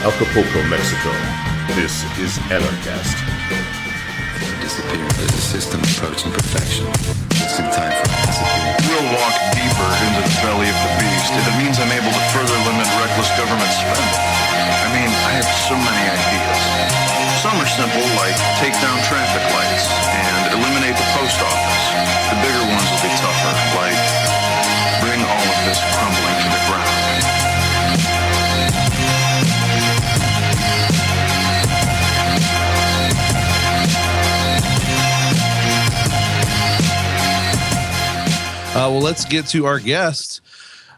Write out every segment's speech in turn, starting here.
Acapulco, Mexico. This is Anarchast. Disappear as a system approaching perfection. Just in time for it to disappear. We'll walk deeper into the belly of the beast if it means I'm able to further limit reckless government spending. I mean, I have so many ideas. Some are simple, like take down traffic lights and eliminate the post office. The bigger ones will be tougher, like bring all of this crumbling to the ground. Well, let's get to our guest.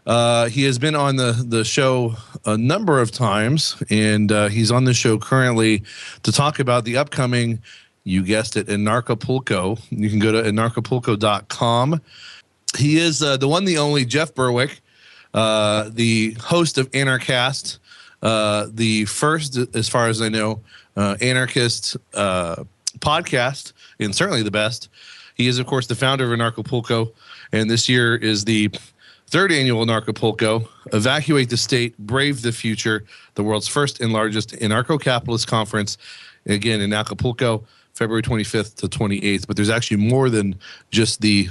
He has been on the show a number of times, and he's on the show currently to talk about the upcoming, you guessed it, Anarchapulco. You can go to anarchapulco.com. He is the one, the only Jeff Berwick, the host of Anarchast, the first, as far as I know, anarchist podcast, and certainly the best. He is, of course, the founder of Anarchapulco, and this year is the third annual Anarchapulco. Evacuate the state, brave the future, the world's first and largest anarcho-capitalist conference, again, in Acapulco, February 25th to 28th. But there's actually more than just the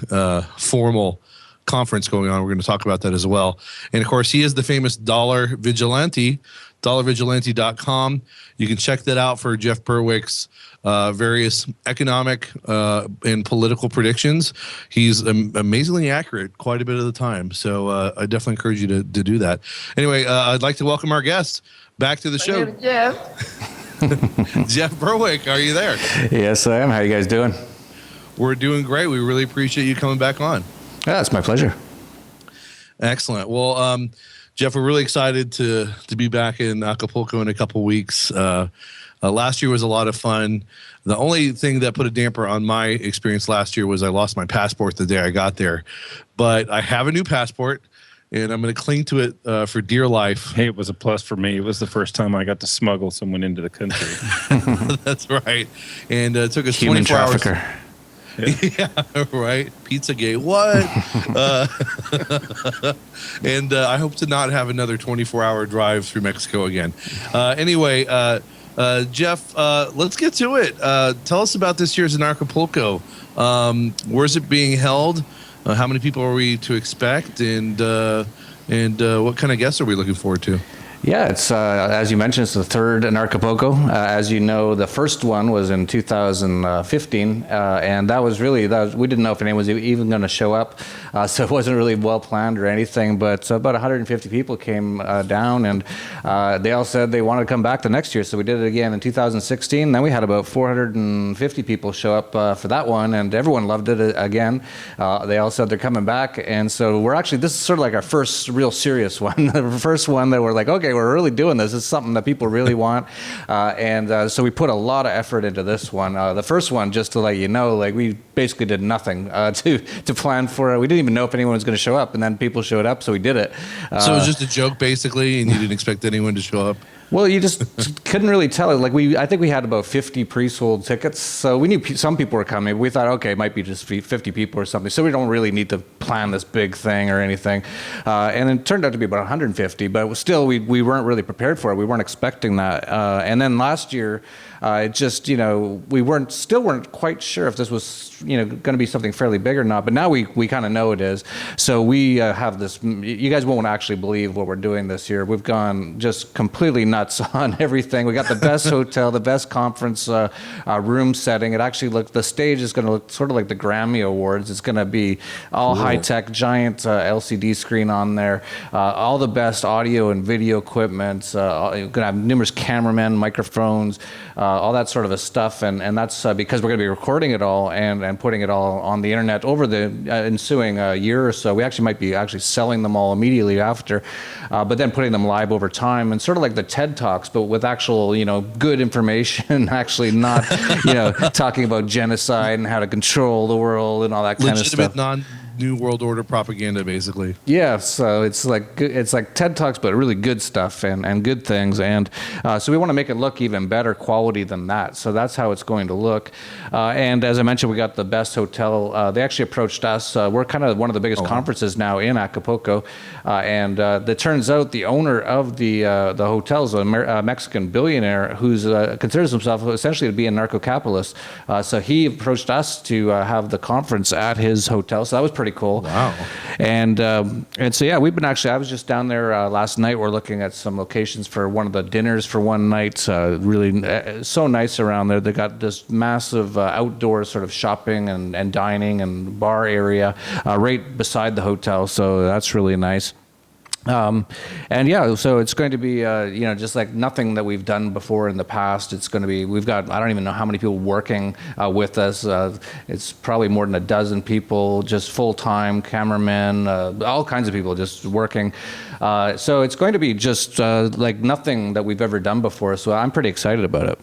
formal conference going on. We're going to talk about that as well. And, of course, he is the famous Dollar Vigilante, dollarvigilante.com. You can check that out for Jeff Berwick's various economic and political predictions. He's amazingly accurate quite a bit of the time. So I definitely encourage you to do that. Anyway, I'd like to welcome our guest back to the show. Jeff. Jeff Berwick, are you there? Yes, I am. How are you guys doing? We're doing great. We really appreciate you coming back on. Yeah, it's my pleasure. Excellent. Well, Jeff, we're really excited to be back in Acapulco in a couple weeks. Last year was a lot of fun. The only thing that put a damper on my experience last year was I lost my passport the day I got there. But I have a new passport, and I'm going to cling to it for dear life. Hey, it was a plus for me. It was the first time I got to smuggle someone into the country. That's right. And it took us Human 24 hours. trafficker. Yeah, right. Pizzagate. What? And I hope to not have another 24-hour drive through Mexico again. Anyway, Jeff, let's get to it. Tell us about this year's Anarchapulco. Where's it being held? How many people are we to expect? And what kind of guests are we looking forward to? Yeah, it's as you mentioned, it's the third Anarchapulco. As you know, the first one was in 2015, and that was we didn't know if anyone was even going to show up, so it wasn't really well planned or anything. But about 150 people came down, and they all said they wanted to come back the next year. So we did it again in 2016. Then we had about 450 people show up for that one, and everyone loved it again. They all said they're coming back, and so this is sort of like our first real serious one. The first one that we're like, okay, we're really doing this. It's something that people really want. So we put a lot of effort into this one. The first one, just to let you know, like we basically did nothing to plan for it. We didn't even know if anyone was going to show up, and then people showed up, so we did it. So it was just a joke, basically, and you didn't expect anyone to show up? Well, you just couldn't really tell it. Like I think we had about 50 pre-sold tickets, so we knew some people were coming. We thought, okay, it might be just 50 people or something, so we don't really need to plan this big thing or anything. And it turned out to be about 150, but still, we weren't really prepared for it. We weren't expecting that. And then last year, it just, we still weren't quite sure if this was, going to be something fairly big or not. But now we kind of know it is. So we have this. You guys won't actually believe what we're doing this year. We've gone just completely nuts on everything. We got the best hotel, the best conference room setting. The stage is going to look sort of like the Grammy Awards. It's going to be all high tech, giant LCD screen on there. All the best audio and video equipment. You're going to have numerous cameramen, microphones. All that sort of a stuff, and that's because we're going to be recording it all and putting it all on the internet over the ensuing year or so. We actually might be selling them all immediately after, but then putting them live over time, and sort of like the TED Talks, but with actual good information, actually not talking about genocide and how to control the world and all that kind of stuff. Legitimate New World Order propaganda, basically. Yeah, so it's like TED Talks, but really good stuff and good things, and so we want to make it look even better quality than that. So that's how it's going to look. And as I mentioned, we got the best hotel. They actually approached us. We're kind of one of the biggest conferences now in Acapulco, and it turns out the owner of the hotel is a Mexican billionaire who's considers himself essentially to be a narco-capitalist. So he approached us to have the conference at his hotel. So that was pretty cool. Wow. And so yeah, we've been I was just down there last night. We're looking at some locations for one of the dinners for one night. Really so nice around there. They got this massive outdoor sort of shopping and dining and bar area right beside the hotel. So that's really nice. And yeah, so it's going to be, just like nothing that we've done before in the past. It's going to be, we've got, I don't even know how many people working with us. It's probably more than a dozen people, just full-time cameramen, all kinds of people just working. So it's going to be just like nothing that we've ever done before. So I'm pretty excited about it.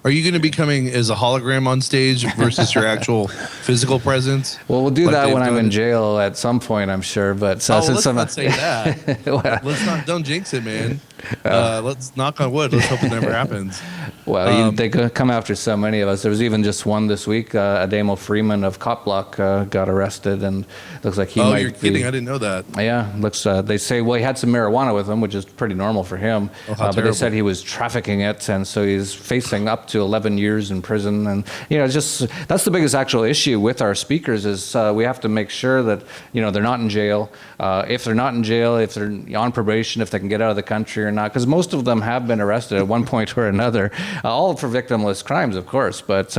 Are you going to be coming as a hologram on stage versus your actual physical presence? Well, we'll do that when I'm in jail at some point, I'm sure. But let's not say that. Don't jinx it, man. Let's knock on wood. Let's hope it never happens. Well, they come after so many of us. There was even just one this week. Ademo Freeman of Cop Block got arrested, and looks like he might. Oh, you're kidding! I didn't know that. Yeah, looks. They say, well, he had some marijuana with him, which is pretty normal for him. But they said he was trafficking it, and so he's facing up to 11 years in prison. And just that's the biggest actual issue with our speakers is we have to make sure that they're not in jail. If they're not in jail, if they're on probation, if they can get out of the country or not, because most of them have been arrested at one point or another, all for victimless crimes, of course. But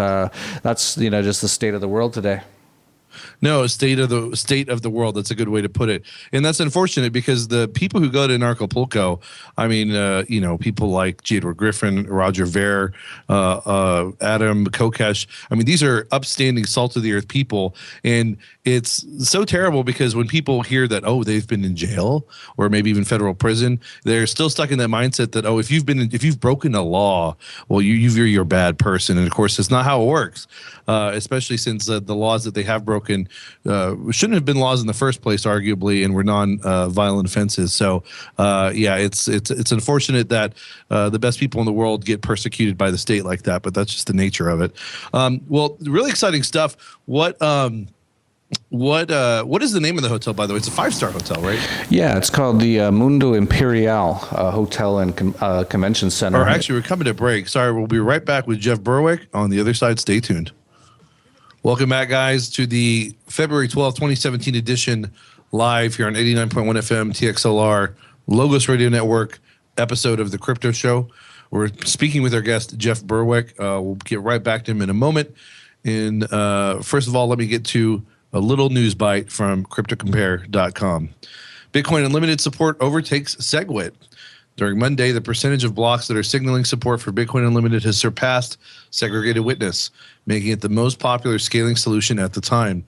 that's just the state of the world today. No, state of the world. That's a good way to put it. And that's unfortunate because the people who go to Anarchapulco, I mean, people like J. Edward Griffin, Roger Ver, Adam Kokesh. I mean, these are upstanding, salt of the earth people. And it's so terrible because when people hear that, oh, they've been in jail or maybe even federal prison, they're still stuck in that mindset that, oh, if you've broken a law, well, you're a bad person. And of course, that's not how it works. Especially since the laws that they have broken shouldn't have been laws in the first place, arguably, and were non-violent offenses. So, it's unfortunate that the best people in the world get persecuted by the state like that, but that's just the nature of it. Well, really exciting stuff. What is the name of the hotel, by the way? It's a 5-star hotel, right? Yeah, it's called the Mundo Imperial Hotel and Convention Center. Or actually, we're coming to break. Sorry, we'll be right back with Jeff Berwick on the other side. Stay tuned. Welcome back, guys, to the February 12th, 2017 edition, live here on 89.1 FM, TXLR, Logos Radio Network, episode of The Crypto Show. We're speaking with our guest, Jeff Berwick. We'll get right back to him in a moment. And first of all, let me get to a little news bite from CryptoCompare.com. Bitcoin Unlimited support overtakes SegWit. During Monday, the percentage of blocks that are signaling support for Bitcoin Unlimited has surpassed Segregated Witness, making it the most popular scaling solution at the time.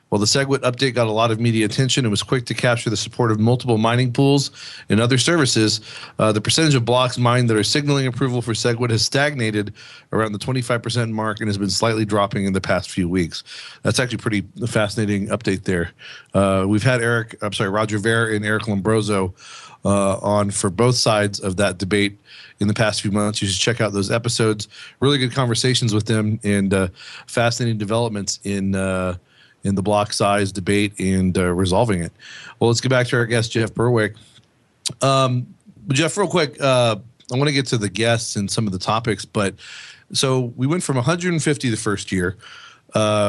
While the SegWit update got a lot of media attention and was quick to capture the support of multiple mining pools and other services, the percentage of blocks mined that are signaling approval for SegWit has stagnated around the 25% mark and has been slightly dropping in the past few weeks. That's actually pretty fascinating update there. We've had Roger Ver and Eric Lombroso on for both sides of that debate in the past few months. You should check out those episodes. Really good conversations with them and fascinating developments in the block size debate and resolving it. Well, let's get back to our guest, Jeff Berwick. Jeff, real quick, I want to get to the guests and some of the topics, but so we went from 150 the first year,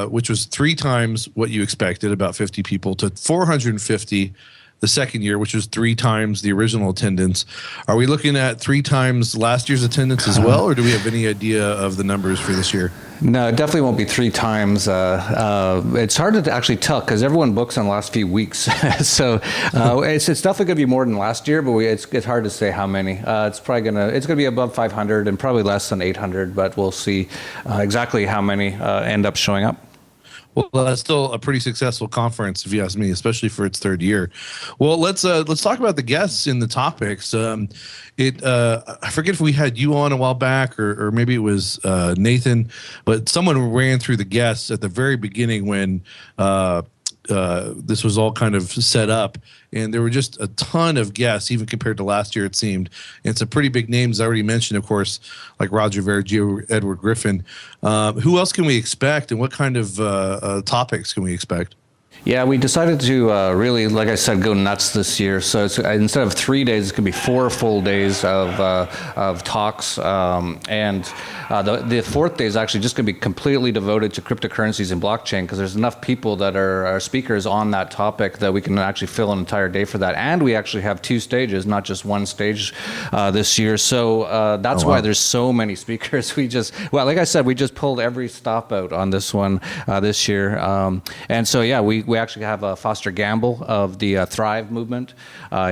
which was 3 times what you expected, about 50 people, to 450 the second year, which was 3 times the original attendance. Are we looking at 3 times last year's attendance as well, or do we have any idea of the numbers for this year? No, it definitely won't be 3 times. It's hard to actually tell because everyone books on the last few weeks. So it's definitely going to be more than last year, but it's hard to say how many. It's going to be above 500 and probably less than 800, but we'll see exactly how many end up showing up. Well, that's still a pretty successful conference, if you ask me, especially for its 3rd year. Well, let's talk about the guests in the topics. I forget if we had you on a while back or maybe it was Nathan, but someone ran through the guests at the very beginning when this was all kind of set up, and there were just a ton of guests, even compared to last year, it seemed. And some pretty big names I already mentioned, of course, like Roger Ver, Edward Griffin. Who else can we expect, and what kind of topics can we expect? Yeah, we decided to really, like I said, go nuts this year. So it's, instead of 3 days, it's going to be 4 full days of talks. And the fourth day is actually just going to be completely devoted to cryptocurrencies and blockchain, because there's enough people that are speakers on that topic that we can actually fill an entire day for that. And we actually have 2 stages, not just 1 stage this year. So that's why there's so many speakers. Well, like I said, we just pulled every stop out on this one this year. And so, yeah, we actually have Foster Gamble of the Thrive movement.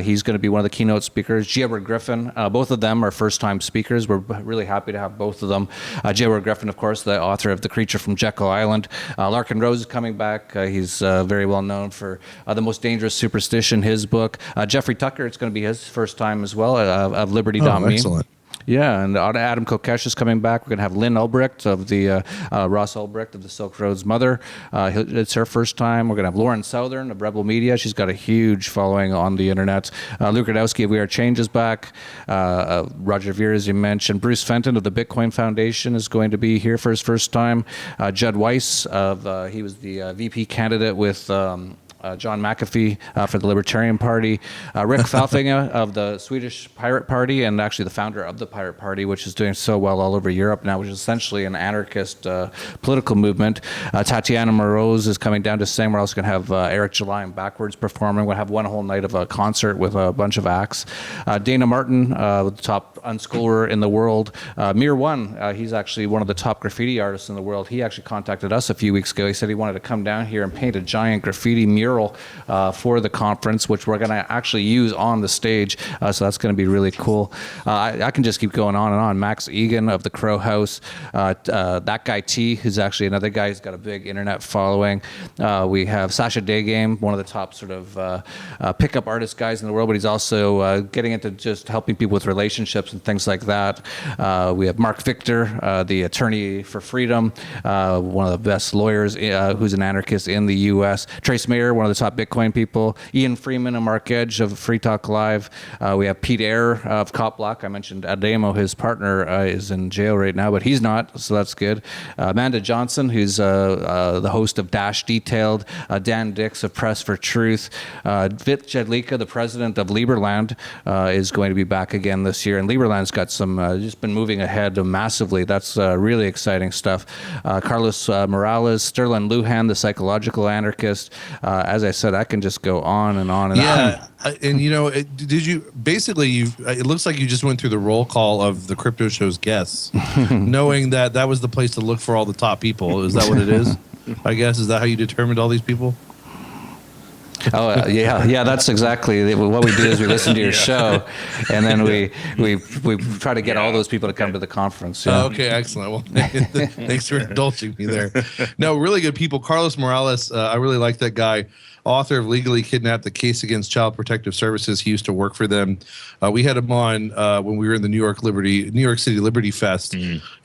He's going to be one of the keynote speakers. G. Edward Griffin, both of them are first-time speakers. We're really happy to have both of them. G. Edward Griffin, of course, the author of The Creature from Jekyll Island. Larkin Rose is coming back. He's very well known for The Most Dangerous Superstition, his book. Jeffrey Tucker, it's going to be his first time as well, of Liberty.me. Oh, excellent. Yeah, and Adam Kokesh is coming back. We're going to have Lynn Ulbricht of the Ross Ulbricht of the Silk Road's mother. It's her first time. We're going to have Lauren Southern of Rebel Media. She's got a huge following on the internet. Luke Radowski of We Are Change is back. Roger Ver, as you mentioned. Bruce Fenton of the Bitcoin Foundation is going to be here for his first time. Judd Weiss he was the VP candidate with John McAfee for the Libertarian Party, Rick Falfinga of the Swedish Pirate Party, and actually the founder of the Pirate Party, which is doing so well all over Europe now, which is essentially an anarchist political movement. Tatiana Moroz is coming down to sing. We're also going to have Eric July and Backwards performing. We'll have one whole night of a concert with a bunch of acts. Dana Martin, the top unschooler in the world. Mir One, he's actually one of the top graffiti artists in the world. He actually contacted us a few weeks ago. He said he wanted to come down here and paint a giant graffiti mural for the conference, which we're going to actually use on the stage. So that's going to be really cool. I can just keep going on and on. Max Egan of the Crow House. That guy T, who's actually another guy who's got a big internet following. We have Sasha Daygame, one of the top sort of pickup artist guys in the world, but he's also getting into just helping people with relationships and things like that. We have Mark Victor, the attorney for freedom, one of the best lawyers who's an anarchist in the U.S. Trace Mayer, one of the top Bitcoin people. Ian Freeman and Mark Edge of Free Talk Live. We have Pete Eyre of Cop Block. I mentioned Ademo, his partner, is in jail right now, but he's not, so that's good. Amanda Johnson, who's the host of Dash Detailed. Dan Dix of Press for Truth. Vit Jedlicka, the president of Liberland, is going to be back again this year. And Liberland's got some, just been moving ahead massively. That's really exciting stuff. Carlos Morales, Sterling Lujan, the psychological anarchist. As I said, I can just go on and on and on. Yeah, and you know, did you basically? It looks like you just went through the roll call of the crypto show's guests, knowing that was the place to look for all the top people. Is that what it is? I guess, is that how you determined all these people? Oh yeah, that's exactly what we do. Is we listen to your show, and then we try to get all those people to come to the conference. Yeah. Okay, excellent. Well, thanks for indulging me there. No, really good people. Carlos Morales, I really like that guy. Author of Legally Kidnapped: The Case Against Child Protective Services. He used to work for them. We had him on when we were in the New York City Liberty Fest.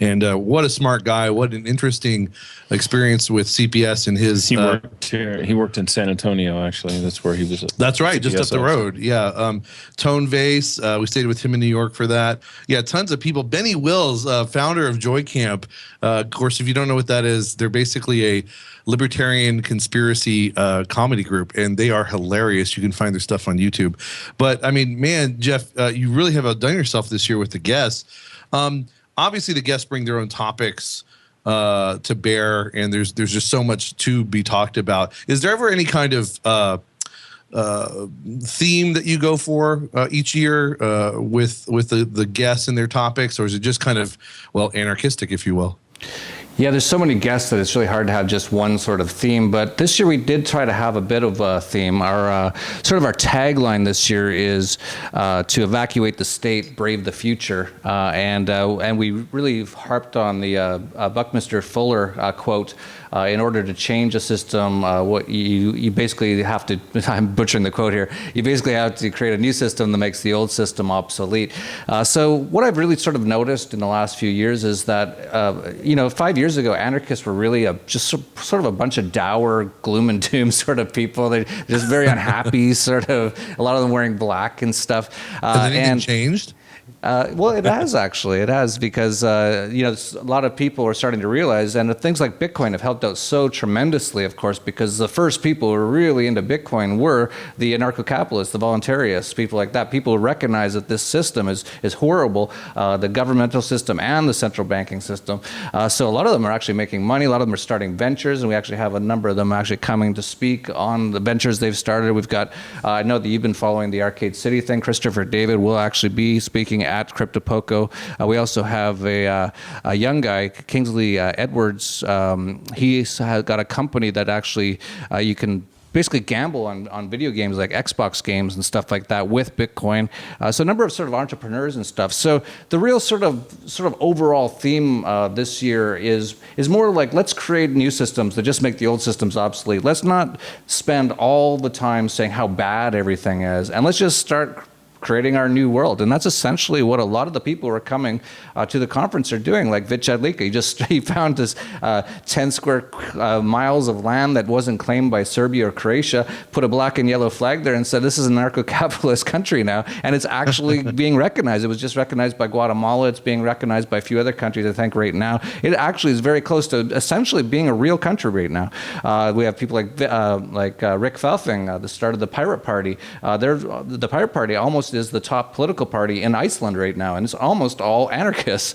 And what a smart guy. What an interesting experience with CPS and his. He worked in San Antonio, actually. That's where he was. That's right, just up the road. Yeah. Tone Vase, we stayed with him in New York for that. Yeah, tons of people. Benny Wills, founder of Joy Camp. Of course, if you don't know what that is, they're basically a libertarian conspiracy comedy group, and they are hilarious. You can find their stuff on YouTube. But I mean, man, Jeff, you really have outdone yourself this year with the guests. Obviously, the guests bring their own topics to bear, and there's just so much to be talked about. Is there ever any kind of theme that you go for each year with the guests and their topics, or is it just kind of, well, anarchistic, if you will? Yeah, there's so many guests that it's really hard to have just one sort of theme. But this year we did try to have a bit of a theme. Our sort of our tagline this year is to evacuate the state, brave the future, and we really harped on the Buckminster Fuller quote. In order to change a system, what you basically have to, I'm butchering the quote here, you basically have to create a new system that makes the old system obsolete. So what I've really sort of noticed in the last few years is that, 5 years years ago, anarchists were really just sort of a bunch of dour, gloom and doom sort of people. They're just very unhappy, sort of, a lot of them wearing black and stuff. Has anything changed? Well, it has actually. It has because a lot of people are starting to realize, and things like Bitcoin have helped out so tremendously, of course, because the first people who were really into Bitcoin were the anarcho-capitalists, the voluntarists, people like that. People who recognize that this system is horrible, the governmental system and the central banking system. So a lot of them are actually making money. A lot of them are starting ventures, and we actually have a number of them actually coming to speak on the ventures they've started. We've got, I know that you've been following the Arcade City thing. Christopher David will actually be speaking at Cryptopolco. We also have a young guy, Kingsley Edwards. He's got a company that actually you can basically gamble on video games like Xbox games and stuff like that with Bitcoin. So a number of sort of entrepreneurs and stuff. So the real sort of overall theme this year is more like, let's create new systems that just make the old systems obsolete. Let's not spend all the time saying how bad everything is, and let's just start creating our new world. And that's essentially what a lot of the people who are coming to the conference are doing. Like Vich Adlika, he found this 10 square miles of land that wasn't claimed by Serbia or Croatia, put a black and yellow flag there and said, this is an anarcho-capitalist country now. And it's actually being recognized. It was just recognized by Guatemala. It's being recognized by a few other countries, I think, right now. It actually is very close to essentially being a real country right now. We have people like Rick Felfing, the start of the Pirate Party. The Pirate Party almost is the top political party in Iceland right now, and it's almost all anarchists.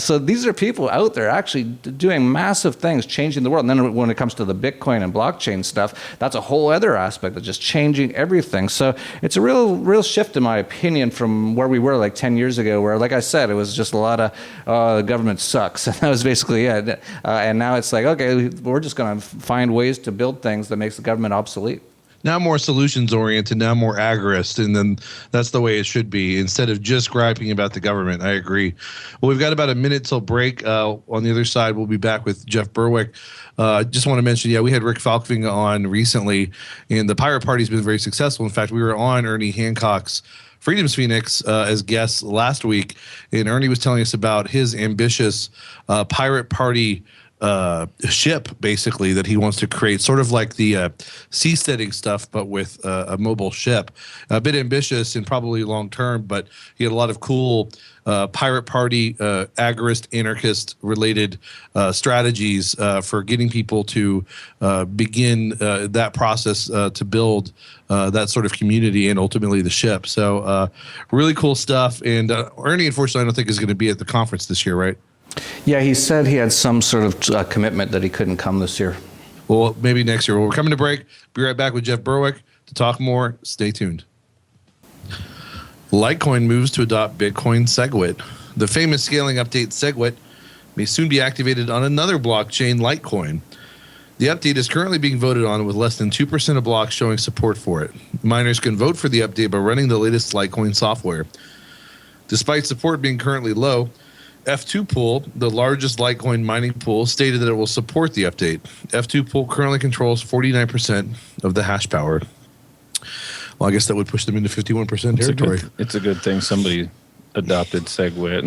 So these are people out there actually doing massive things, changing the world. And then when it comes to the Bitcoin and blockchain stuff, that's a whole other aspect of just changing everything. So it's a real shift, in my opinion, from where we were like 10 years ago, where, like I said, it was just a lot of, the government sucks. And that was basically it. And now it's like, okay, we're just going to find ways to build things that makes the government obsolete. Now more solutions oriented, now more agorist, and then that's the way it should be, instead of just griping about the government. I agree. Well, we've got about a minute till break. On the other side, we'll be back with Jeff Berwick. Just want to mention, we had Rick Falkving on recently, and the Pirate Party's been very successful. In fact, we were on Ernie Hancock's Freedom's Phoenix as guests last week, and Ernie was telling us about his ambitious Pirate Party ship, basically, that he wants to create, sort of like the seasteading stuff, but with a mobile ship. A bit ambitious and probably long term, but he had a lot of cool Pirate Party, agorist, anarchist related strategies for getting people to begin that process to build that sort of community and ultimately the ship. So really cool stuff. And Ernie, unfortunately, I don't think is going to be at the conference this year, right? Yeah, he said he had some sort of commitment that he couldn't come this year. Well, maybe next year. Well, we're coming to break. Be right back with Jeff Berwick to talk more. Stay tuned. Litecoin moves to adopt Bitcoin SegWit. The famous scaling update SegWit may soon be activated on another blockchain, Litecoin. The update is currently being voted on with less than 2% of blocks showing support for it. Miners can vote for the update by running the latest Litecoin software. Despite support being currently low, F2 Pool, the largest Litecoin mining pool, stated that it will support the update. F2 Pool currently controls 49% of the hash power. Well, I guess that would push them into 51% territory. It's a good thing somebody adopted SegWit.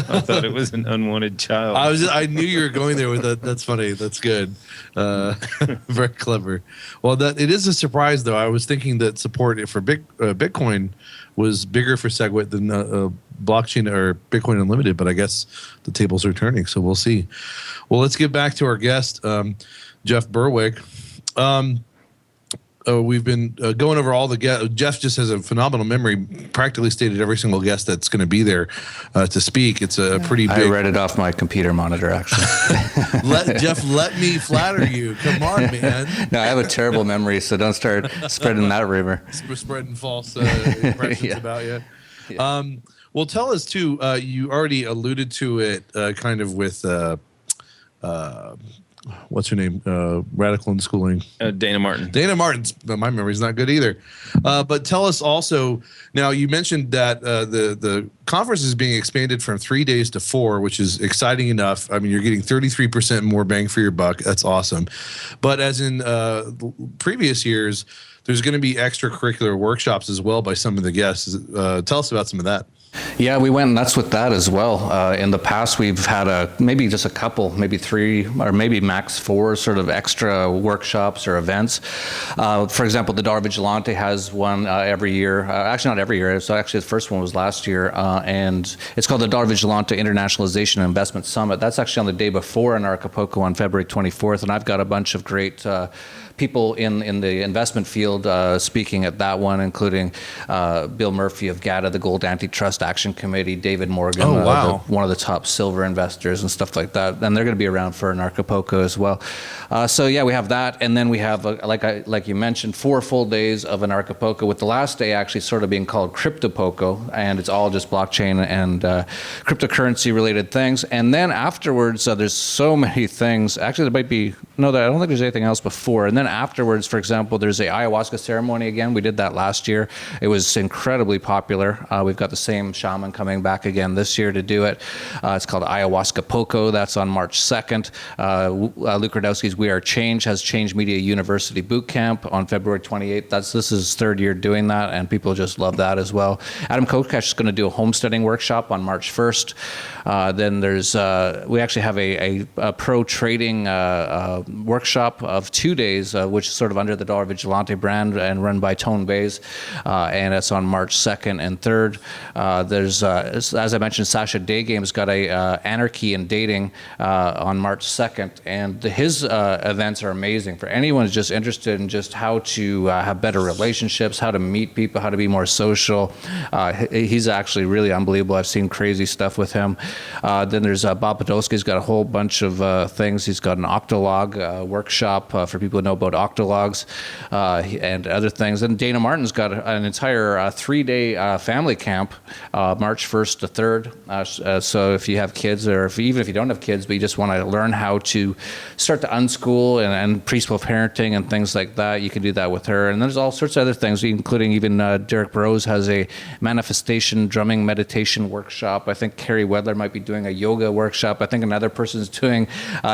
I thought it was an unwanted child. I knew you were going there with that. That's funny. That's good. Very clever. Well, it is a surprise, though. I was thinking that support for Bitcoin was bigger for SegWit than blockchain or Bitcoin Unlimited, but I guess the tables are turning, so we'll see. Well, let's get back to our guest, Jeff Berwick. We've been going over all the guests. Jeff just has a phenomenal memory, practically stated every single guest that's going to be there to speak. It's a pretty big... I read it off my computer monitor, actually. Jeff, let me flatter you. Come on, man. No, I have a terrible memory, so don't start spreading that rumor. Spreading false impressions about you. Yeah. Well, tell us, too, you already alluded to it kind of with... what's her name? Radical Unschooling. Dana Martin. Dana Martin's. My memory's not good either. But tell us also. Now you mentioned that the conference is being expanded from 3 days to 4, which is exciting enough. I mean, you're getting 33% more bang for your buck. That's awesome. But as in previous years, there's going to be extracurricular workshops as well by some of the guests. Tell us about some of that. Yeah, we went nuts with that as well. In the past, we've had maybe just a couple, maybe 3, or maybe max 4 sort of extra workshops or events. For example, the Dollar Vigilante has one every year. Actually, not every year. So actually, the first one was last year, and it's called the Dollar Vigilante Internationalization and Investment Summit. That's actually on the day before in Acapulco on February 24th, and I've got a bunch of great people in the investment field speaking at that one, including Bill Murphy of GATA, the Gold Antitrust Action Committee, David Morgan, one of the top silver investors and stuff like that. And they're going to be around for Anarchapulco as well. So yeah, we have that, and then we have, like you mentioned, 4 full days of Anarchapulco, with the last day actually sort of being called Cryptopulco, and it's all just blockchain and cryptocurrency related things. And then afterwards, there's so many things. Actually, there might be I don't think there's anything else before. And then afterwards, for example, there's a ayahuasca ceremony again. We did that last year. It was incredibly popular. We've got the same shaman coming back again this year to do it. It's called Ayahuascapulco. That's on March 2nd. Luke Radowski's We Are Change has Change Media University Boot Camp on February 28th. This is his 3rd year doing that, and people just love that as well. Adam Kokesh is going to do a homesteading workshop on March 1st. Then there's we actually have a pro trading workshop of 2 days, which is sort of under the Dollar Vigilante brand and run by Tone Bays, and it's on March 2nd and 3rd. There's, as I mentioned, Sasha Daygame's got a Anarchy and Dating on March 2nd, and his events are amazing for anyone who's just interested in just how to have better relationships, how to meet people, how to be more social. He's actually really unbelievable. I've seen crazy stuff with him. Then there's Bob Podolsky's got a whole bunch of things. He's got an Octolog workshop for people who know about Octologs and other things. And Dana Martin's got an entire 3-day family camp, March 1st to 3rd. So if you have kids, or even if you don't have kids, but you just want to learn how to start to unschool and preschool parenting and things like that, you can do that with her. And there's all sorts of other things, including even Derek Burrows has a manifestation drumming meditation workshop. I think Carrie Wedler might be doing a yoga workshop. I think another person's doing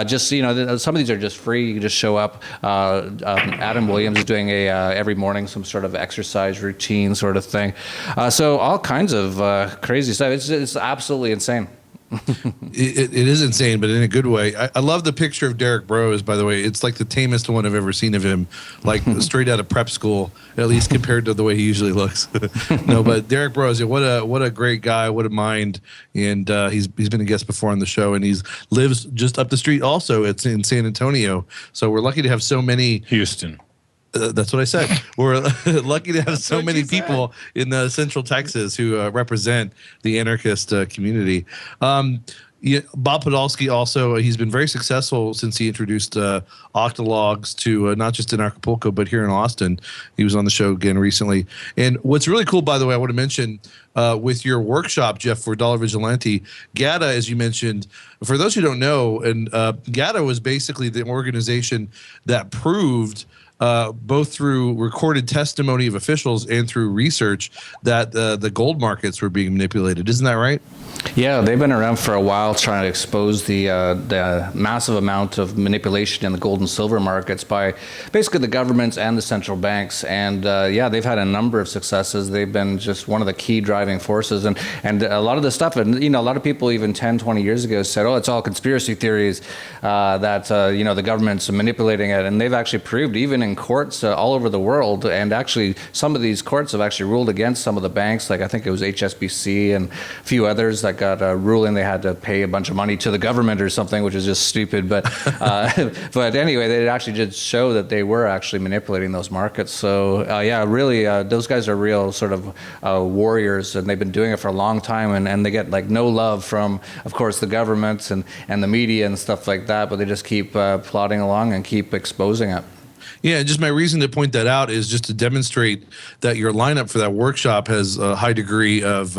just, some of these are just free. You can just show up. Adam Williams is doing every morning some sort of exercise routine sort of thing. So all kinds of crazy stuff. It's absolutely insane. It is insane, but in a good way. I love the picture of Derek Burrows, by the way. It's like the tamest one I've ever seen of him, like straight out of prep school, at least compared to the way he usually looks. No, but Derek Burrows, what a great guy, what a mind. And he's been a guest before on the show, and he lives just up the street also. It's in San Antonio. So we're lucky to have so many. Houston. That's what I said. We're lucky to have so many people in Central Texas who represent the anarchist community. Bob Podolsky also, he's been very successful since he introduced Octologs to not just in Acapulco, but here in Austin. He was on the show again recently. And what's really cool, by the way, I want to mention with your workshop, Jeff, for Dollar Vigilante, GATA, as you mentioned, for those who don't know, and GATA was basically the organization that proved both through recorded testimony of officials and through research that the gold markets were being manipulated. Isn't that right? Yeah, they've been around for a while trying to expose the massive amount of manipulation in the gold and silver markets by basically the governments and the central banks. And yeah, they've had a number of successes. They've been just one of the key driving forces. And a lot of the stuff, and a lot of people even 10, 20 years ago said, oh, it's all conspiracy theories, that the government's manipulating it. And they've actually proved, even in courts all over the world, and actually some of these courts have actually ruled against some of the banks, like I think it was HSBC and a few others that got a ruling they had to pay a bunch of money to the government or something, which is just stupid. But but anyway, they actually did show that they were actually manipulating those markets. So yeah, really, those guys are real sort of warriors, and they've been doing it for a long time, and they get like no love from, of course, the governments and the media and stuff like that, but they just keep plodding along and keep exposing it. Yeah, just my reason to point that out is just to demonstrate that your lineup for that workshop has a high degree of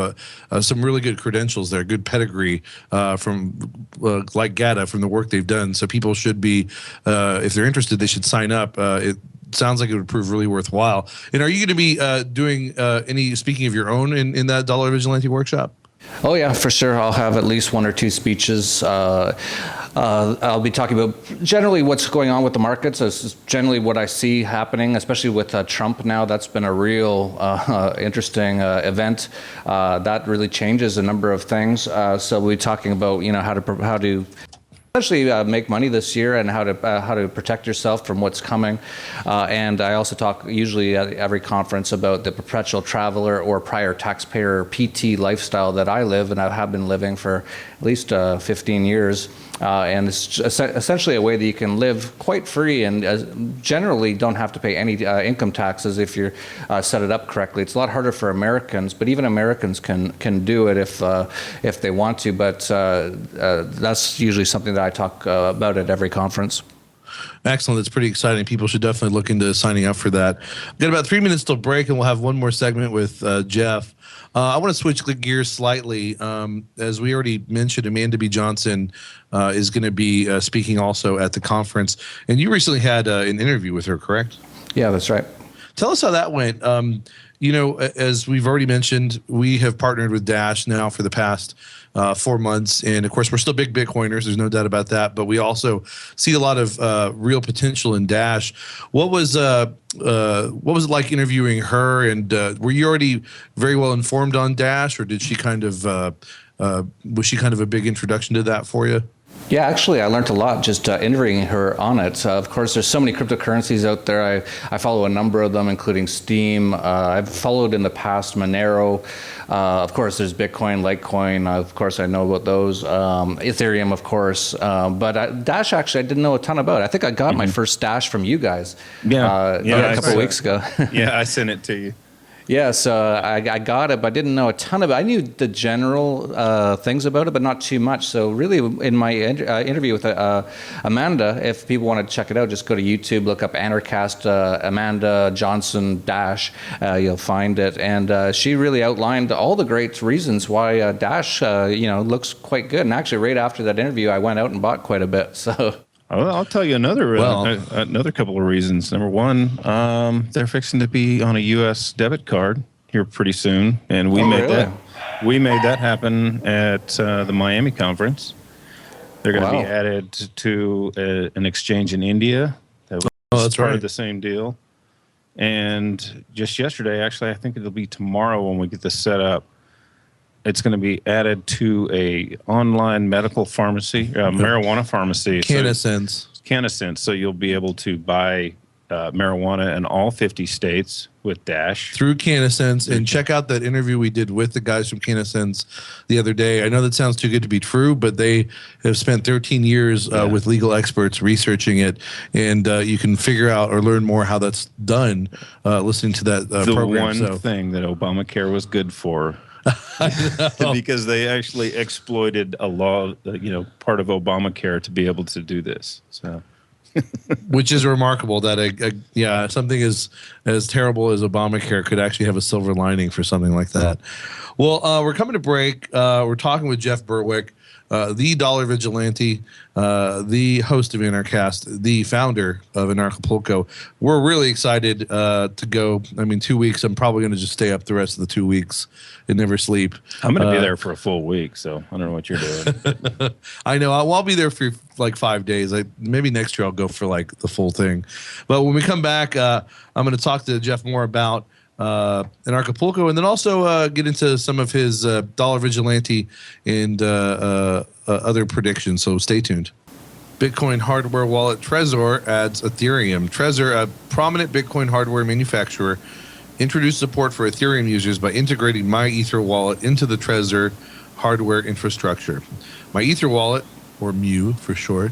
some really good credentials there, good pedigree from like GATA, from the work they've done. So people should be, if they're interested, they should sign up. It sounds like it would prove really worthwhile. And are you going to be doing any speaking of your own in that Dollar Vigilante workshop? Oh yeah, for sure. I'll have at least one or two speeches. I'll be talking about generally what's going on with the markets. This is generally what I see happening, especially with Trump now. That's been a real interesting event. That really changes a number of things. So we'll be talking about how to especially make money this year and how to protect yourself from what's coming. And I also talk usually at every conference about the perpetual traveler or prior taxpayer PT lifestyle that I live and I have been living for at least 15 years. And it's essentially a way that you can live quite free and generally don't have to pay any income taxes if you set it up correctly. It's a lot harder for Americans, but even Americans can do it if they want to. But that's usually something that I talk about at every conference. Excellent. That's pretty exciting. People should definitely look into signing up for that. We've got about 3 minutes till break, and we'll have one more segment with Jeff. I want to switch gears slightly. As we already mentioned, Amanda B. Johnson is going to be speaking also at the conference. And you recently had an interview with her, correct? Yeah, that's right. Tell us how that went. As we've already mentioned, we have partnered with Dash now for the past 4 months. And of course, we're still big Bitcoiners. There's no doubt about that. But we also see a lot of real potential in Dash. What was it like interviewing her? And were you already very well informed on Dash, or did she was she kind of a big introduction to that for you? Yeah, actually, I learned a lot just interviewing her on it. Of course, there's so many cryptocurrencies out there. I follow a number of them, including Steam. I've followed in the past Monero. Of course, there's Bitcoin, Litecoin. Of course, I know about those. Ethereum, of course. But Dash, actually, I didn't know a ton about. I think I got my first Dash from you guys a couple of weeks ago. Yeah, I sent it to you. Yeah, so I got it, but I didn't know a ton about it. I knew the general things about it, but not too much. So really, in my interview with Amanda, if people want to check it out, just go to YouTube, look up Anarchast Amanda Johnson Dash. You'll find it. And she really outlined all the great reasons why Dash looks quite good. And actually, right after that interview, I went out and bought quite a bit. So. I'll tell you another couple of reasons. Number one, they're fixing to be on a U.S. debit card here pretty soon, and we made that happen at the Miami conference. They're going to be added to an exchange in India. That's part of the same deal. And just yesterday, actually, I think it'll be tomorrow when we get this set up. It's going to be added to a online medical pharmacy, marijuana pharmacy. CannAscend. So you'll be able to buy marijuana in all 50 states with Dash. Through CannAscend. And check out that interview we did with the guys from CannAscend the other day. I know that sounds too good to be true, but they have spent 13 years with legal experts researching it. And you can figure out or learn more how that's done listening to that program. The one thing that Obamacare was good for. Because they actually exploited a law, part of Obamacare to be able to do this. So, which is remarkable that something as terrible as Obamacare could actually have a silver lining for something like that. Well, we're coming to break. We're talking with Jeff Berwick, the Dollar Vigilante, the host of Anarchast, the founder of Anarchapulco. We're really excited to go. 2 weeks. I'm probably going to just stay up the rest of the 2 weeks and never sleep. I'm going to be there for a full week, so I don't know what you're doing. I know. I'll be there for like 5 days. Maybe next year I'll go for like the full thing. But when we come back, I'm going to talk to Jeff more about Anarchapulco, and then also get into some of his Dollar Vigilante and other predictions. So stay tuned. Bitcoin hardware wallet Trezor adds Ethereum. Trezor, a prominent Bitcoin hardware manufacturer, introduced support for Ethereum users by integrating MyEtherWallet into the Trezor hardware infrastructure. MyEtherWallet, or Mu for short,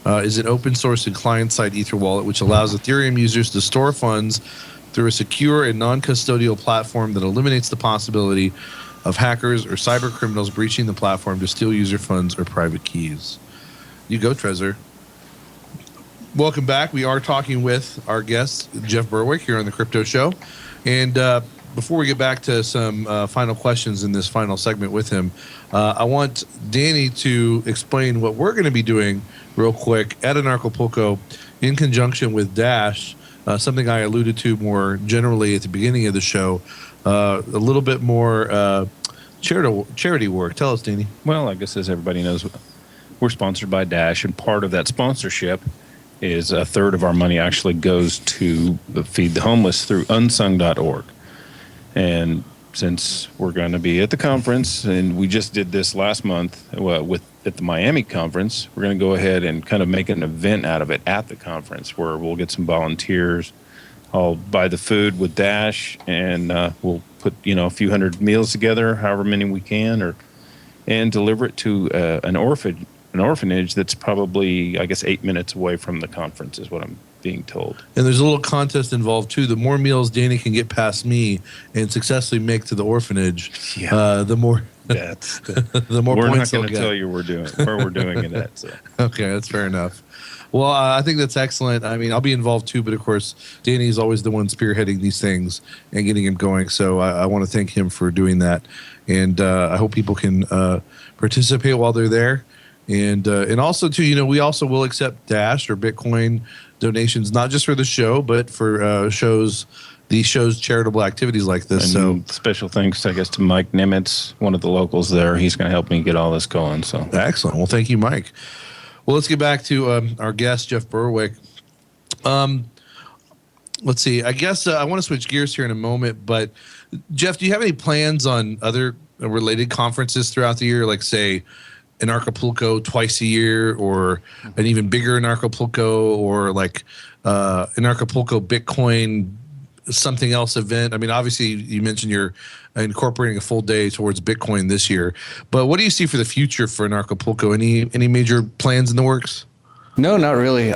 is an open source and client-side Ether wallet which allows Ethereum users to store funds through a secure and non-custodial platform that eliminates the possibility of hackers or cyber criminals breaching the platform to steal user funds or private keys. You go, Trezor. Welcome back. We are talking with our guest, Jeff Berwick, here on the Crypto Show. And before we get back to some final questions in this final segment with him, I want Danny to explain what we're going to be doing real quick at Anarchapulco in conjunction with Dash, something I alluded to more generally at the beginning of the show, a little bit more charity work. Tell us, Danny. Well, I guess as everybody knows, we're sponsored by Dash, and part of that sponsorship is a third of our money actually goes to feed the homeless through unsung.org. And since we're going to be at the conference, and we just did this last month at the Miami conference, we're going to go ahead and kind of make an event out of it at the conference where we'll get some volunteers. I'll buy the food with Dash, and we'll put a few hundred meals together, however many we can, and deliver it to an orphanage that's probably, I guess, 8 minutes away from the conference is what I'm being told. And there's a little contest involved too. The more meals Danny can get past me and successfully make to the orphanage, the more the more we're points not going they'll to tell get. you where we're doing it at. So. Okay, that's fair enough. Well, I think that's excellent. I mean, I'll be involved too, but of course, Danny is always the one spearheading these things and getting him going. So I want to thank him for doing that, and I hope people can participate while they're there. And also too, we also will accept Dash or Bitcoin donations, not just for the show, but for these shows charitable activities like this. And so special thanks, I guess, to Mike Nimitz, one of the locals there. He's going to help me get all this going. So excellent. Well, thank you, Mike. Well, let's get back to our guest, Jeff Berwick. Let's see. I guess I want to switch gears here in a moment, but Jeff, do you have any plans on other related conferences throughout the year, like say Anarchapulco twice a year, or an even bigger Anarchapulco, or like Anarchapulco Bitcoin something else event? I mean, obviously you mentioned you're incorporating a full day towards Bitcoin this year, but what do you see for the future for Anarchapulco? Any major plans in the works? No, not really.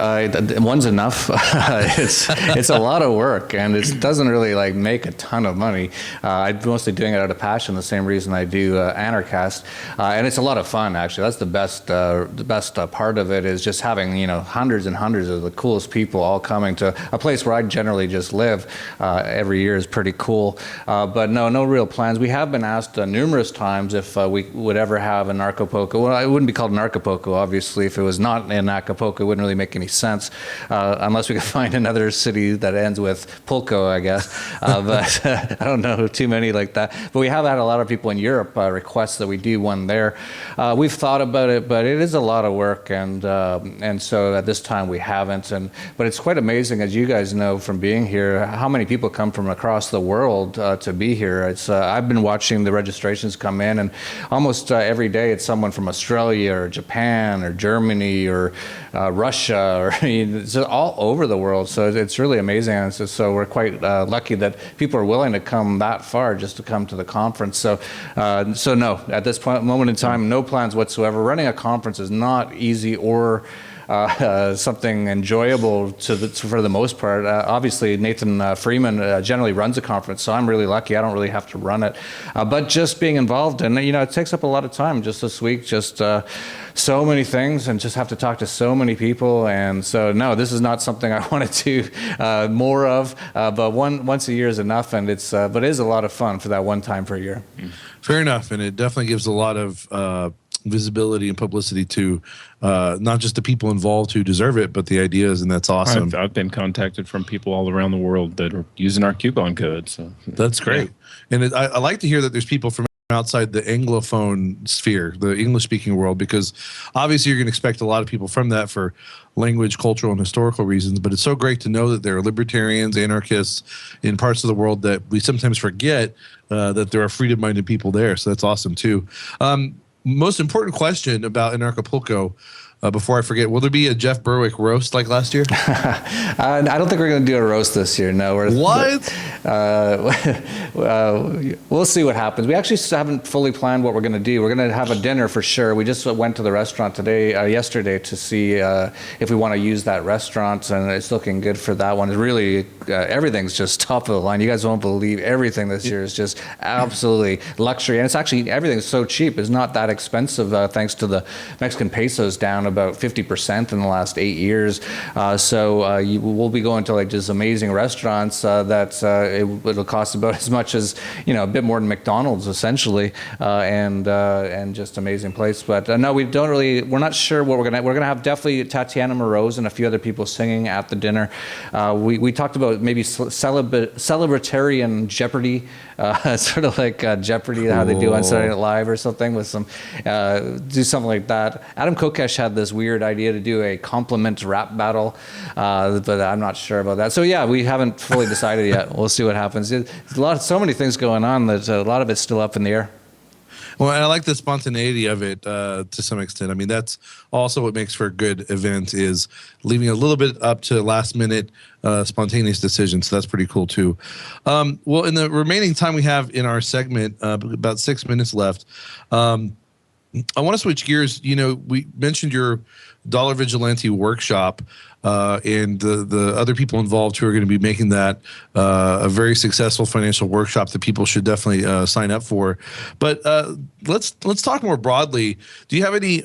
One's enough. It's a lot of work, and it doesn't really make a ton of money. I'm mostly doing it out of passion, the same reason I do Anarchast, and it's a lot of fun. Actually, that's the best part of it is just having hundreds and hundreds of the coolest people all coming to a place where I generally just live. Every year is pretty cool, but no real plans. We have been asked numerous times if we would ever have an Acapulco. Well, it wouldn't be called an Acapulco, obviously, if it was not in Acapulco. It wouldn't really make any sense unless we could find another city that ends with Pulco, I guess. But I don't know too many like that. But we have had a lot of people in Europe request that we do one there. We've thought about it, but it is a lot of work, and so at this time we haven't. But it's quite amazing, as you guys know from being here, how many people come from across the world to be here. I've been watching the registrations come in, and almost every day it's someone from Australia or Japan or Germany or Russia, or it's all over the world. So it's really amazing. And so we're quite lucky that people are willing to come that far just to come to the conference. So no, at this moment in time, no plans whatsoever. Running a conference is not easy or something enjoyable for the most part. Obviously, Nathan Freeman generally runs a conference, so I'm really lucky. I don't really have to run it. But just being involved in it, it takes up a lot of time just this week, just so many things, and just have to talk to so many people. And so, no, this is not something I want to do more of, but once a year is enough, and but it is a lot of fun for that one time per year. Fair enough, and it definitely gives a lot of visibility and publicity to not just the people involved who deserve it, but the ideas, and that's awesome. I've been contacted from people all around the world that are using our coupon code. So that's great, and I like to hear that there's people from outside the Anglophone sphere, the English-speaking world, because obviously you're going to expect a lot of people from that for language, cultural, and historical reasons. But it's so great to know that there are libertarians, anarchists in parts of the world that we sometimes forget that there are freedom-minded people there. So that's awesome too. Most important question about Anarchapulco, before I forget, will there be a Jeff Berwick roast like last year? I don't think we're going to do a roast this year. No. What? We'll see what happens. We actually haven't fully planned what we're going to do. We're going to have a dinner for sure. We just went to the restaurant yesterday to see if we want to use that restaurant, and it's looking good for that one. It's really, everything's just top of the line. You guys won't believe everything this year is just absolutely luxury. And it's actually, everything's so cheap. It's not that expensive thanks to the Mexican pesos down about 50% in the last 8 years. We'll be going to like just amazing restaurants it'll cost about as much as, a bit more than McDonald's essentially, and just amazing place. But no, we're not sure what we're gonna have. Definitely Tatiana Moroz and a few other people singing at the dinner. We talked about maybe celebritarian Jeopardy, sort of like Jeopardy, how they do on Saturday Night Live or something, with some do something like that. Adam Kokesh had this weird idea to do a compliment rap battle, but I'm not sure about that. So yeah, we haven't fully decided yet. We'll see what happens. There's so many things going on that a lot of it's still up in the air. Well, I like the spontaneity of it to some extent. I mean, that's also what makes for a good event, is leaving a little bit up to last minute spontaneous decisions. So that's pretty cool too. Well, in the remaining time we have in our segment, about 6 minutes left, I want to switch gears. We mentioned your Dollar Vigilante workshop and the other people involved who are going to be making that a very successful financial workshop that people should definitely sign up for. But let's talk more broadly. Do you have any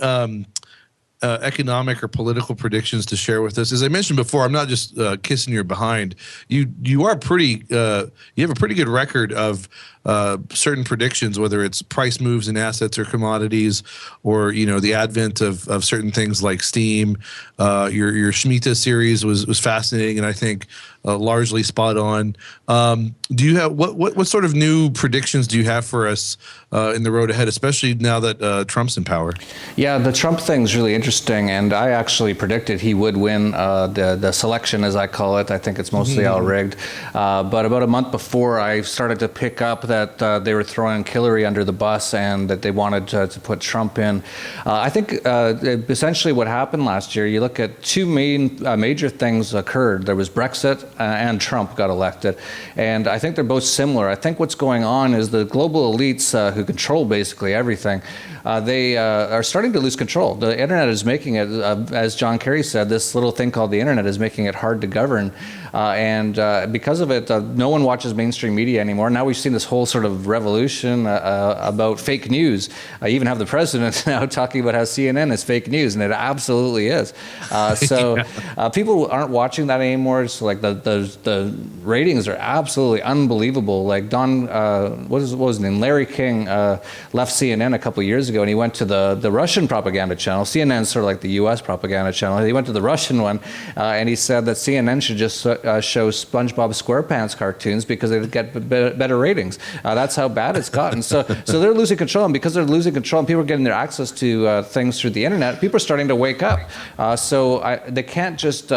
economic or political predictions to share with us? As I mentioned before, I'm not just kissing your behind. You are pretty. You have a pretty good record of certain predictions, whether it's price moves in assets or commodities, or the advent of certain things like Steam. Your Shemitah series was fascinating, and I think largely spot on. Do you have what sort of new predictions do you have for us in the road ahead, especially now that Trump's in power? Yeah, the Trump thing's really interesting, and I actually predicted he would win the selection, as I call it. I think it's mostly all rigged. But about a month before, I started to pick up that they were throwing Hillary under the bus and that they wanted to put Trump in. I think essentially what happened last year, you look at two major things occurred. There was Brexit and Trump got elected. And I think they're both similar. I think what's going on is the global elites who control basically everything, they are starting to lose control. The internet is making it, as John Kerry said, this little thing called the internet is making it hard to govern. And because of it, no one watches mainstream media anymore. Now we've seen this whole sort of revolution about fake news. I even have the president now talking about how CNN is fake news, and it absolutely is. People aren't watching that anymore. So like the ratings are absolutely unbelievable. Like what was his name? Larry King left CNN a couple of years ago, and he went to the Russian propaganda channel. CNN's sort of like the U.S. propaganda channel. He went to the Russian one, and he said that CNN should just show SpongeBob SquarePants cartoons because they'd get better ratings. That's how bad it's gotten. So they're losing control, and because they're losing control and people are getting their access to things through the internet, people are starting to wake up. They can't just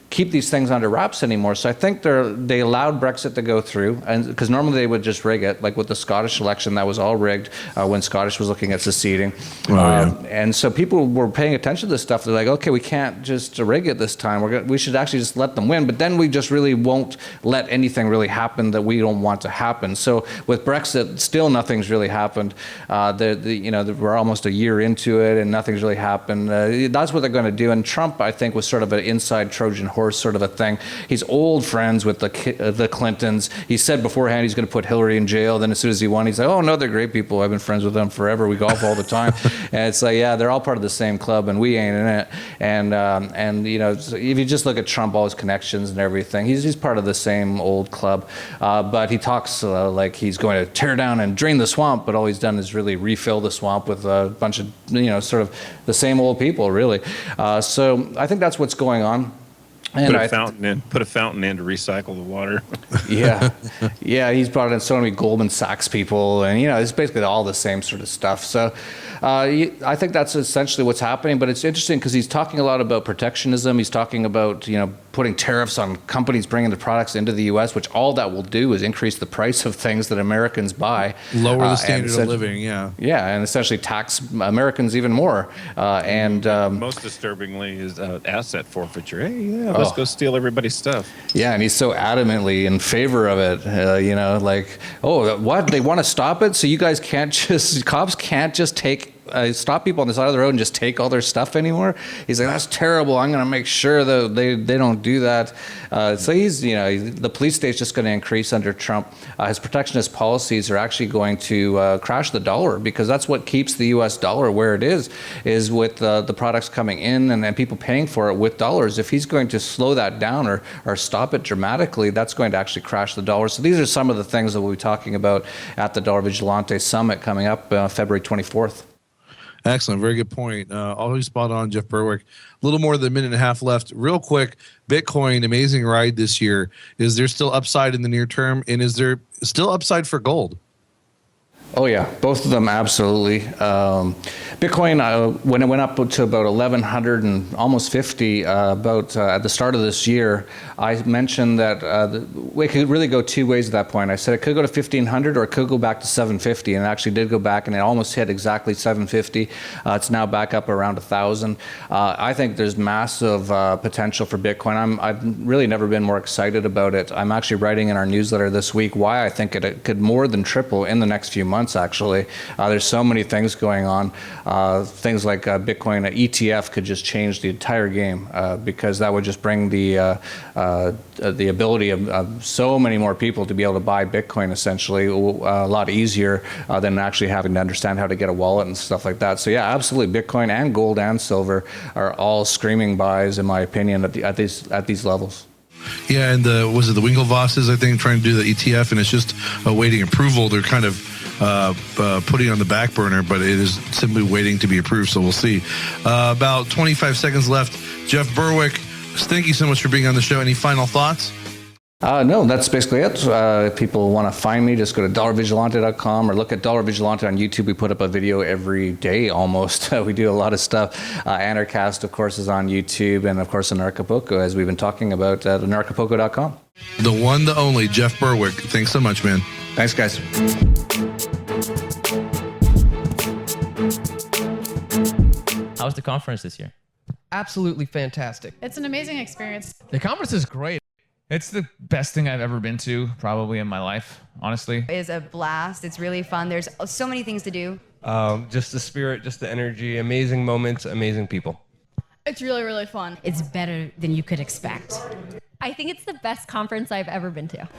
keep these things under wraps anymore. So I think they allowed Brexit to go through, and because normally they would just rig it, like with the Scottish election, that was all rigged when Scottish was looking at seceding. And so people were paying attention to this stuff. They're like, okay, we can't just rig it this time. We should actually just let them win, but then we just really won't let anything really happen that we don't want to happen. So with Brexit, still nothing's really happened. We're almost a year into it and nothing's really happened. That's what they're going to do. And Trump, I think, was sort of an inside Trojan horse sort of a thing. He's old friends with the Clintons. He said beforehand he's going to put Hillary in jail. Then as soon as he won, he's like, oh no, they're great people. I've been friends with them forever. We golf all the time. And it's like, yeah, they're all part of the same club and we ain't in it. And if you just look at Trump, all his connections and everything, he's part of the same old club. But he talks like he's going to tear down and drain the swamp, but all he's done is really refill the swamp with a bunch of, sort of the same old people, really. So I think that's what's going on. And put a fountain in to recycle the water. Yeah, he's brought in so many Goldman Sachs people, and it's basically all the same sort of stuff. So I think that's essentially what's happening. But it's interesting because he's talking a lot about protectionism. He's talking about putting tariffs on companies bringing the products into the U.S., which all that will do is increase the price of things that Americans buy, lower the standard of living. Yeah, and essentially tax Americans even more. Most disturbingly is asset forfeiture. Hey, let's go steal everybody's stuff. Yeah, and he's so adamantly in favor of it. What? They want to stop it, so you guys can't cops can't just take stop people on the side of the road and just take all their stuff anymore. He's like, that's terrible. I'm going to make sure that they don't do that. So he's, the police state is just going to increase under Trump. His protectionist policies are actually going to crash the dollar, because that's what keeps the U.S. dollar where it is with the products coming in and people paying for it with dollars. If he's going to slow that down or stop it dramatically, that's going to actually crash the dollar. So these are some of the things that we'll be talking about at the Dollar Vigilante Summit coming up February 24th. Excellent. Very good point. Always spot on, Jeff Berwick. A little more than a minute and a half left. Real quick, Bitcoin, amazing ride this year. Is there still upside in the near term? And is there still upside for gold? Oh yeah, both of them absolutely. Bitcoin, when it went up to about 1,100 and almost 50, at the start of this year, I mentioned that it could really go two ways at that point. I said it could go to 1,500 or it could go back to 750, and it actually did go back, and it almost hit exactly 750. It's now back up around 1,000. I think there's massive potential for Bitcoin. I've really never been more excited about it. I'm actually writing in our newsletter this week why I think it could more than triple in the next few months. Actually, there's so many things going on. Things like Bitcoin ETF could just change the entire game, because that would just bring the ability of so many more people to be able to buy Bitcoin essentially a lot easier than actually having to understand how to get a wallet and stuff like that. So yeah, absolutely, Bitcoin and gold and silver are all screaming buys, in my opinion, at these levels. Yeah, and was it the Winklevosses, I think, trying to do the ETF, and it's just awaiting approval. They're kind of putting on the back burner, but it is simply waiting to be approved, so we'll see. About 25 seconds left. Jeff Berwick, thank you so much for being on the show. Any final thoughts? No, that's basically it. If people want to find me, just go to dollarvigilante.com or look at Dollar Vigilante on YouTube. We put up a video every day almost. We do a lot of stuff. Anarchast, of course, is on YouTube, and of course, Anarchapulco, as we've been talking about, at anarchapulco.com. The one, the only, Jeff Berwick. Thanks so much, man. Thanks, guys. How was the conference this year? Absolutely fantastic. It's an amazing experience. The conference is great. It's the best thing I've ever been to, probably in my life, honestly. It's a blast. It's really fun. There's so many things to do. Just the spirit, just the energy, amazing moments, amazing people. It's really, really fun. It's better than you could expect. I think it's the best conference I've ever been to.